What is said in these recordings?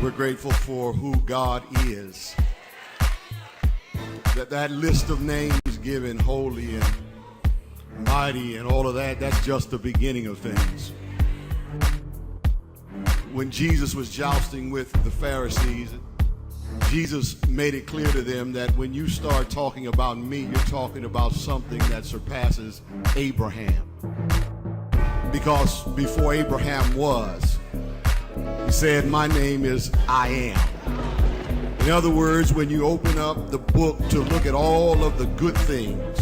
We're grateful for who God is. That list of names given, holy and mighty and all of that, that's just the beginning of things. When Jesus was jousting with the Pharisees, Jesus made it clear to them that when you start talking about me, you're talking about something that surpasses Abraham. Because before Abraham was, he said, my name is I am. In other words, when you open up the book to look at all of the good things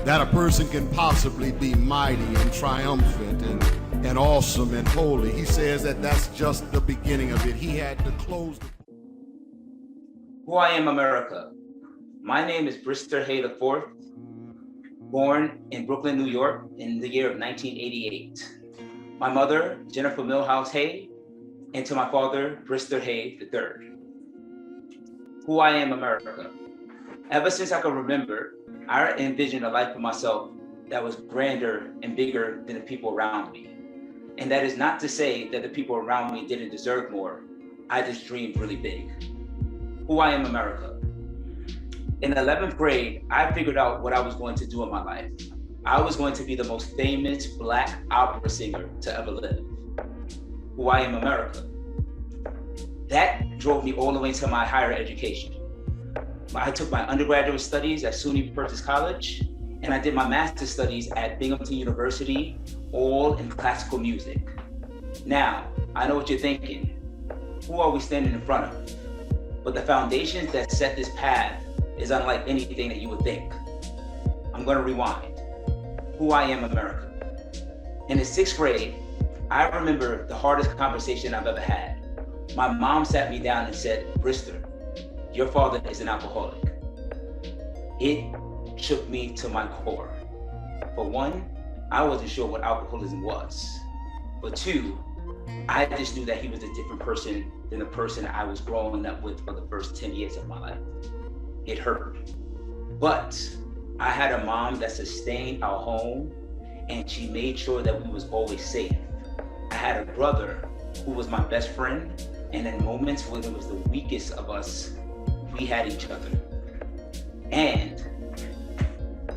that a person can possibly be, mighty and triumphant and awesome and holy, he says that that's just the beginning of it. He had to close the book. Who I am, America. My name is BRISTER Hay IV, born in Brooklyn, New York in the year of 1988. My mother, Jennifer Milhouse Hay, and to my father, BRISTER Hay III. Who I am, America. Ever since I can remember, I envisioned a life for myself that was grander and bigger than the people around me. And that is not to say that the people around me didn't deserve more. I just dreamed really big. Who I am, America. In 11th grade, I figured out what I was going to do in my life. I was going to be the most famous Black opera singer to ever live. Who I am, America. That drove me all the way to my higher education. I took my undergraduate studies at SUNY Purchase College, and I did my master's studies at Binghamton University, all in classical music. Now, I know what you're thinking. Who are we standing in front of? But the foundations that set this path is unlike anything that you would think. I'm gonna rewind. Who I am, America. In the 6th grade, I remember the hardest conversation I've ever had. My mom sat me down and said, "BRISTER, your father is an alcoholic." It shook me to my core. For one, I wasn't sure what alcoholism was. For two, I just knew that he was a different person than the person I was growing up with for the first 10 years of my life. It hurt. But I had a mom that sustained our home, and she made sure that we was always safe. I had a brother who was my best friend, and in moments when it was the weakest of us, we had each other. And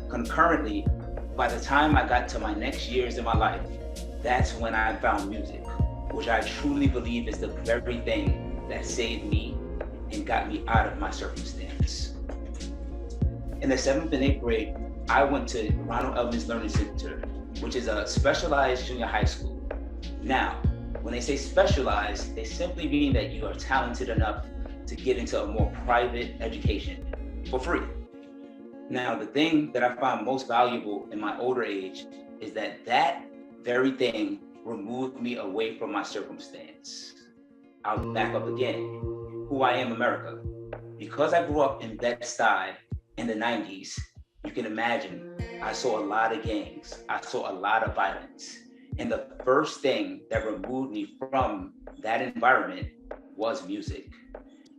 concurrently, by the time I got to my next years in my life, that's when I found music, which I truly believe is the very thing that saved me and got me out of my circumstance. In the 7th and 8th grade, I went to Ronald Elman's Learning Center, which is a specialized junior high school. Now, when they say specialized, they simply mean that you are talented enough to get into a more private education for free. Now, the thing that I found most valuable in my older age is that that very thing removed me away from my circumstance. I'll back up again. Who I am, America. Because I grew up in Bed-Stuy in the 90s, you can imagine I saw a lot of gangs. I saw a lot of violence. And the first thing that removed me from that environment was music.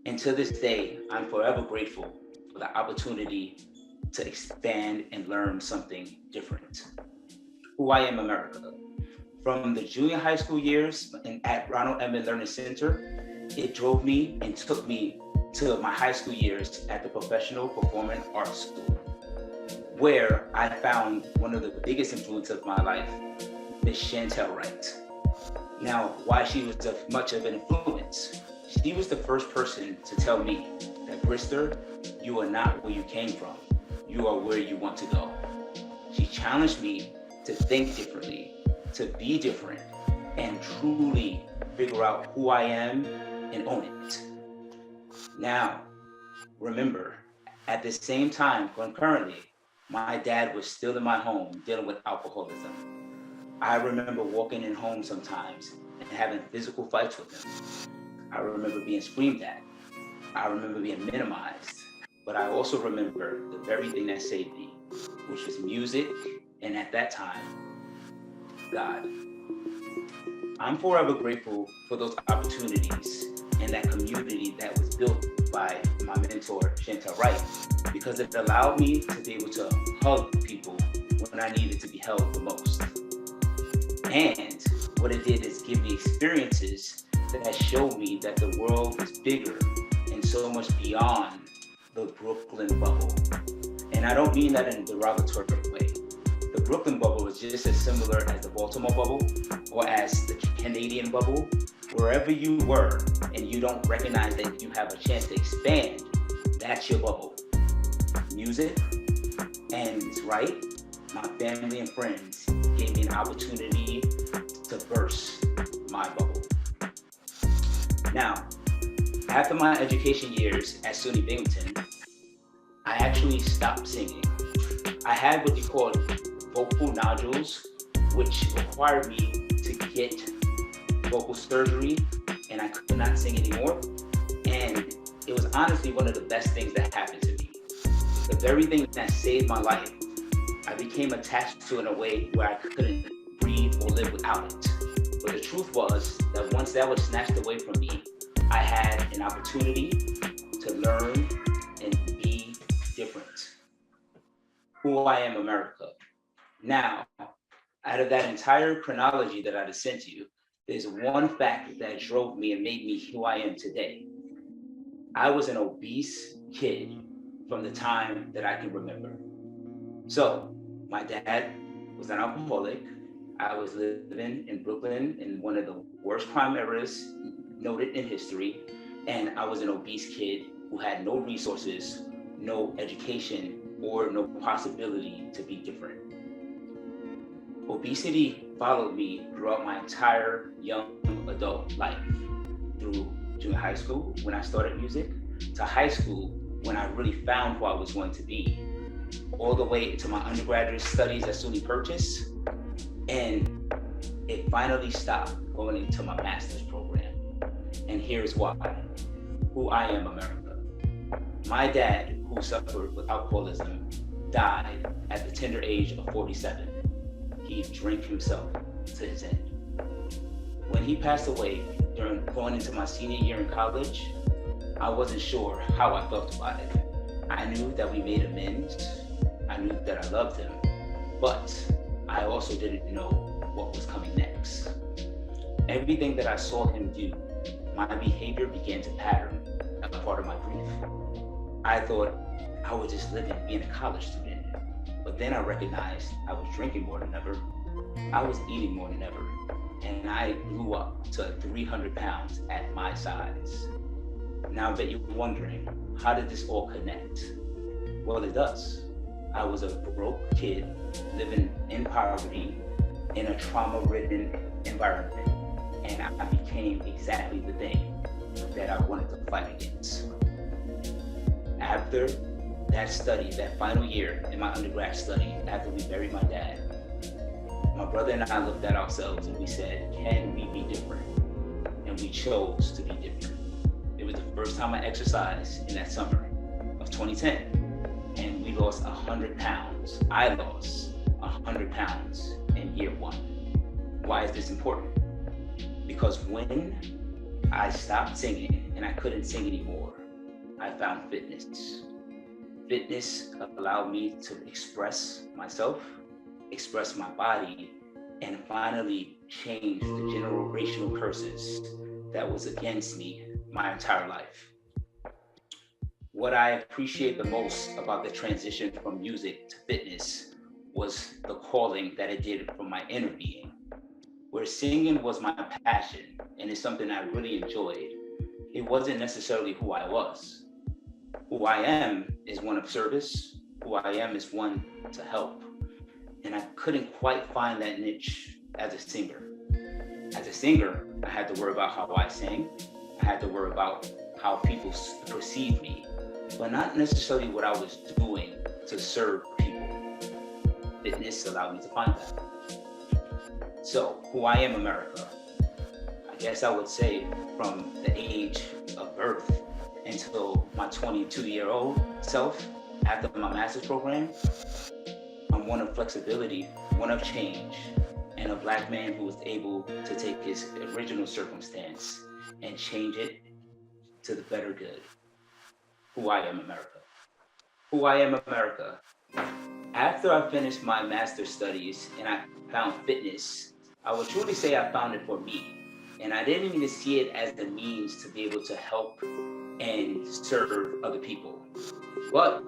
And to this day, I'm forever grateful for the opportunity to expand and learn something different. Who I am, America. From the junior high school years at Ronald Elman Learning Center, it drove me and took me to my high school years at the Professional Performing Arts School, where I found one of the biggest influences of my life, Miss Chantel Wright. Now, why she was much of an influence? She was the first person to tell me that, "BRISTER, you are not where you came from. You are where you want to go." She challenged me to think differently, to be different, and truly figure out who I am and own it. Now, remember, at the same time, concurrently, my dad was still in my home dealing with alcoholism. I remember walking in home sometimes and having physical fights with him. I remember being screamed at. I remember being minimized. But I also remember the very thing that saved me, which was music, and at that time, God. I'm forever grateful for those opportunities and that community that was built by my mentor, Chantel Wright, because it allowed me to be able to hug people when I needed to be held the most. And what it did is give me experiences that showed me that the world is bigger and so much beyond the Brooklyn bubble. And I don't mean that in a derogatory way. The Brooklyn bubble is just as similar as the Baltimore bubble or as the Canadian bubble. Wherever you were and you don't recognize that you have a chance to expand, that's your bubble. Music, and it's right, my family and friends gave me an opportunity to burst my bubble. Now, after my education years at SUNY Binghamton, I actually stopped singing. I had what you call vocal nodules, which required me to get vocal surgery, and I could not sing anymore. And it was honestly one of the best things that happened to me. The very thing that saved my life, I became attached to in a way where I couldn't breathe or live without it. But the truth was that once that was snatched away from me, I had an opportunity to learn and be different. Who I am, America. Now, out of that entire chronology that I just sent you, there's one fact that drove me and made me who I am today. I was an obese kid from the time that I can remember. So, my dad was an alcoholic. I was living in Brooklyn in one of the worst crime areas noted in history, and I was an obese kid who had no resources, no education, or no possibility to be different. Obesity followed me throughout my entire young adult life, through junior high school when I started music, to high school when I really found who I was going to be, all the way to my undergraduate studies at SUNY Purchase, and it finally stopped going into my master's program. And here's why. Who I am, America. My dad, who suffered with alcoholism, died at the tender age of 47. He drank himself to his end. When he passed away during going into my senior year in college, I wasn't sure how I felt about it. I knew that we made amends. I knew that I loved him, but I also didn't know what was coming next. Everything that I saw him do, my behavior began to pattern a part of my grief. I thought I was just living, being a college student. But then I recognized I was drinking more than ever. I was eating more than ever. And I blew up to 300 pounds at my size. Now I bet you're wondering, how did this all connect? Well, it does. I was a broke kid living in poverty in a trauma-ridden environment. And I became exactly the thing that I wanted to fight against. After that study, that final year in my undergrad study, after we buried my dad, my brother and I looked at ourselves and we said, can we be different? And we chose to be different. It was the first time I exercised in that summer of 2010, and we lost 100 pounds. I lost 100 pounds in year one. Why is this important? Because when I stopped singing and I couldn't sing anymore, I found fitness. Fitness allowed me to express myself, express my body, and finally change the generational curses that was against me my entire life. What I appreciate the most about the transition from music to fitness was the calling that it did from my inner being. Where singing was my passion and it's something I really enjoyed, it wasn't necessarily who I was. Who I am is one of service. Who I am is one to help. And I couldn't quite find that niche as a singer. As a singer, I had to worry about how I sang. I had to worry about how people perceive me, but not necessarily what I was doing to serve people. Fitness allowed me to find that. So, who I am, America. I guess I would say from the age of birth until my 22-year-old self, after my master's program, I'm one of flexibility, one of change, and a Black man who was able to take his original circumstance and change it to the better good. Who I am, America. Who I am, America. After I finished my master's studies and I found fitness, I would truly say I found it for me. And I didn't even see it as the means to be able to help and serve other people. But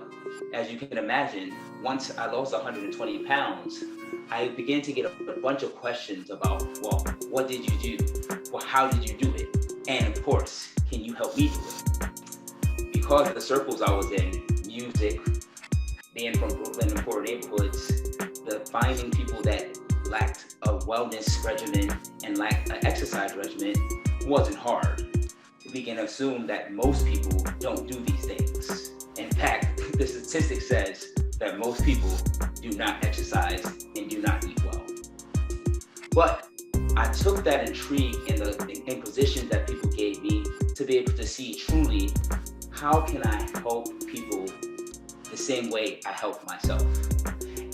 as you can imagine, once I lost 120 pounds, I began to get a bunch of questions about, well, what did you do? Well, how did you do it? And of course, can you help me do it? Because of the circles I was in, music, being from Brooklyn and poor neighborhoods, the finding people that lacked a wellness regimen and lacked an exercise regimen wasn't hard. We can assume that most people don't do these things. In fact, the statistic says that most people do not exercise and do not eat well. But I took that intrigue in the positions that people gave me to be able to see truly how can I help people the same way I help myself.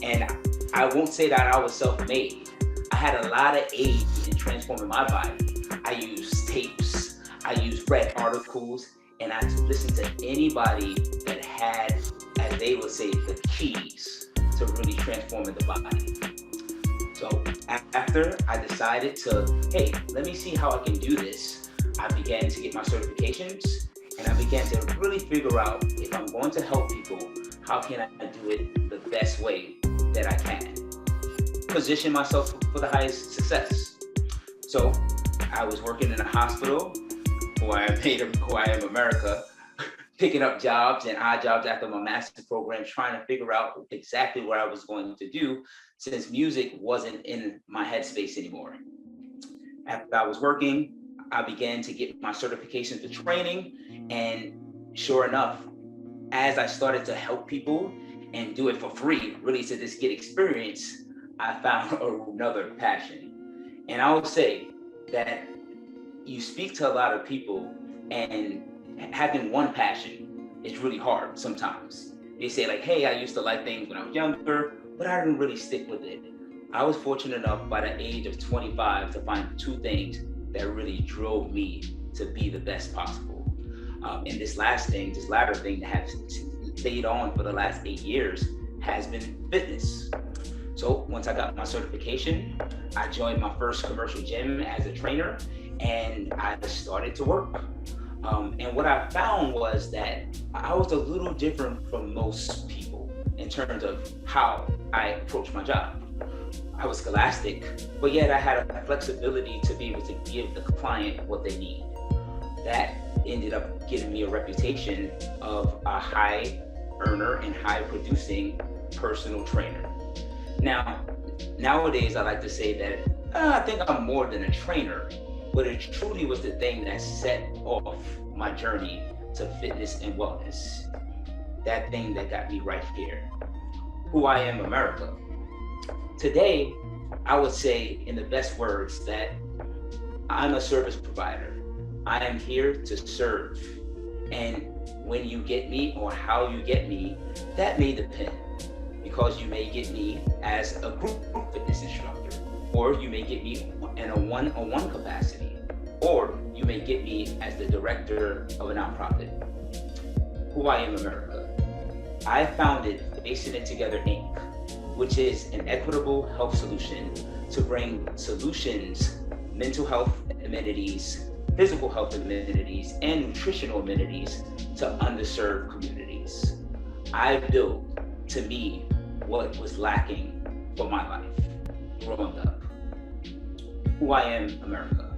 And I won't say that I was self-made. I had a lot of aid in transforming my body. I used tapes, I used read articles, and I listened to anybody that had, as they would say, the keys to really transforming the body. So after I decided to, hey, let me see how I can do this, I began to get my certifications, and I began to really figure out if I'm going to help people, how can I do it the best way that I can? Position myself for the highest success. So I was working in a hospital, who I am America, picking up jobs and odd jobs after my master's program, trying to figure out exactly what I was going to do since music wasn't in my headspace anymore. After I was working, I began to get my certifications for training, and sure enough, as I started to help people and do it for free, really to just get experience, I found another passion. And I would say that you speak to a lot of people, and having one passion is really hard sometimes. They say like, hey, I used to like things when I was younger, but I didn't really stick with it. I was fortunate enough by the age of 25 to find two things that really drove me to be the best possible. And this latter thing that has stayed on for the last 8 years has been fitness. So once I got my certification, I joined my first commercial gym as a trainer, and I started to work. And what I found was that I was a little different from most people in terms of how I approached my job. I was scholastic, but yet I had a flexibility to be able to give the client what they need. That ended up giving me a reputation of a high earner and high producing personal trainer. Now, nowadays I like to say that I think I'm more than a trainer, but it truly was the thing that set off my journey to fitness and wellness. That thing that got me right here. Who I am, America. Today, I would say in the best words that I'm a service provider. I am here to serve. And when you get me or how you get me, that may depend, because you may get me as a group fitness instructor, or you may get me in a one-on-one capacity, or you may get me as the director of a nonprofit. Who I am, America. I founded Facing It Together, Inc., which is an equitable health solution to bring solutions, mental health amenities, physical health amenities, and nutritional amenities to underserved communities. I built, to me, what was lacking for my life growing up. Who I am, America.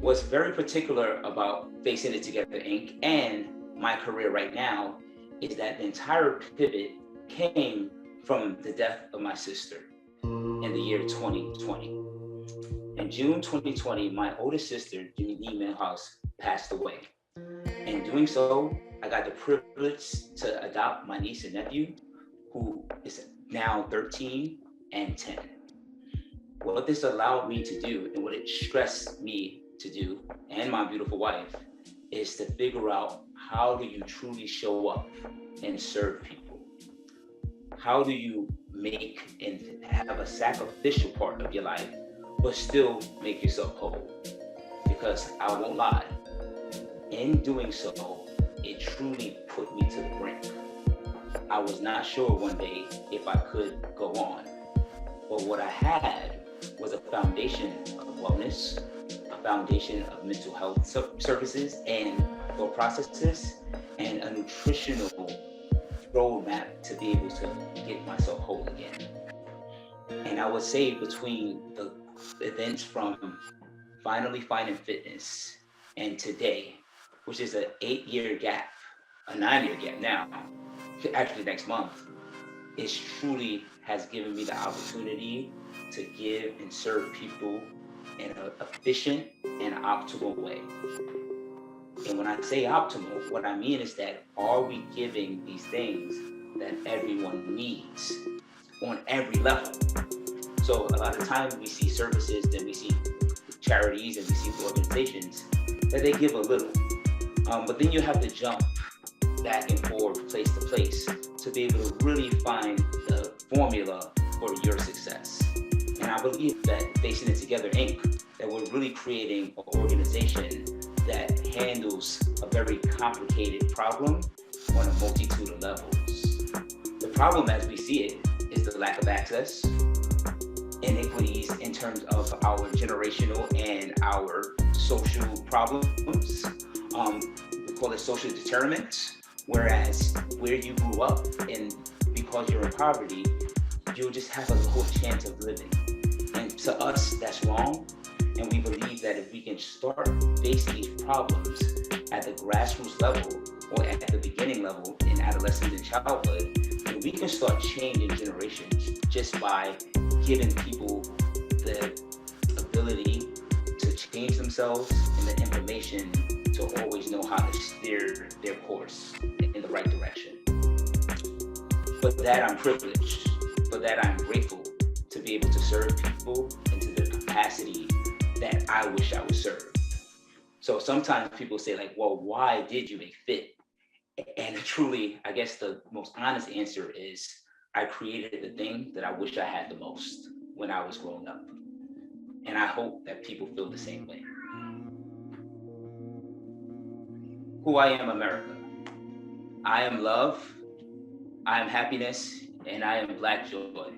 What's very particular about Facing It Together, Inc. and my career right now is that the entire pivot came from the death of my sister in the year 2020. In June 2020, my oldest sister, Denise Milhouse, passed away. In doing so, I got the privilege to adopt my niece and nephew, who is now 13 and 10. What this allowed me to do, and what it stressed me to do, and my beautiful wife, is to figure out how do you truly show up and serve people? How do you make and have a sacrificial part of your life, but still make yourself whole? Because I won't lie, in doing so, it truly put me to the brink. I was not sure one day if I could go on, but what I had was a foundation of wellness, a foundation of mental health services and or processes, and a nutritional roadmap to be able to get myself whole again. And I would say between the events from finally finding fitness and today, which is an 8-year gap, a 9-year gap now, actually next month, it truly has given me the opportunity to give and serve people in an efficient and optimal way. And when I say optimal, what I mean is that are we giving these things that everyone needs on every level? So a lot of times we see services and we see charities and we see organizations that they give a little, but then you have to jump back and forth, place to place, to be able to really find the formula for your success. And I believe that Facing It Together Inc., that we're really creating an organization that handles a very complicated problem on a multitude of levels. The problem as we see it is the lack of access, inequities in terms of our generational and our social problems. We call it social determinants, whereas where you grew up and because you're in poverty, you'll just have a low chance of living. And to us, that's wrong. And we believe that if we can start facing these problems at the grassroots level or at the beginning level in adolescence and childhood, then we can start changing generations just by giving people the ability to change themselves and the information to always know how to steer their course in the right direction. For that, I'm privileged. For that, I'm grateful to be able to serve people into the capacity that I wish I was served. So sometimes people say like, well, why did you make FIT? And truly, I guess the most honest answer is I created the thing that I wish I had the most when I was growing up. And I hope that people feel the same way. Who I am, America. I am love, I am happiness, and I am Black joy.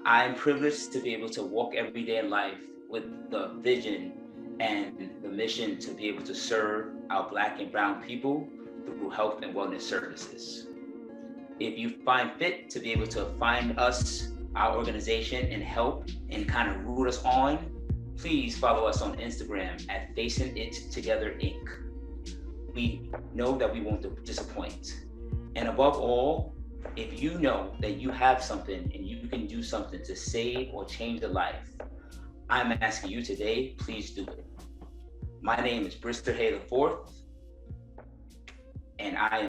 I am privileged to be able to walk every day in life with the vision and the mission to be able to serve our Black and brown people through health and wellness services. If you find fit to be able to find us, our organization, and help and kind of root us on, please follow us on Instagram at Facing It Together Inc. We know that we won't disappoint. And above all, if you know that you have something and you can do something to save or change a life, I'm asking you today, please do it. My name is BRISTER Hay IV, and I am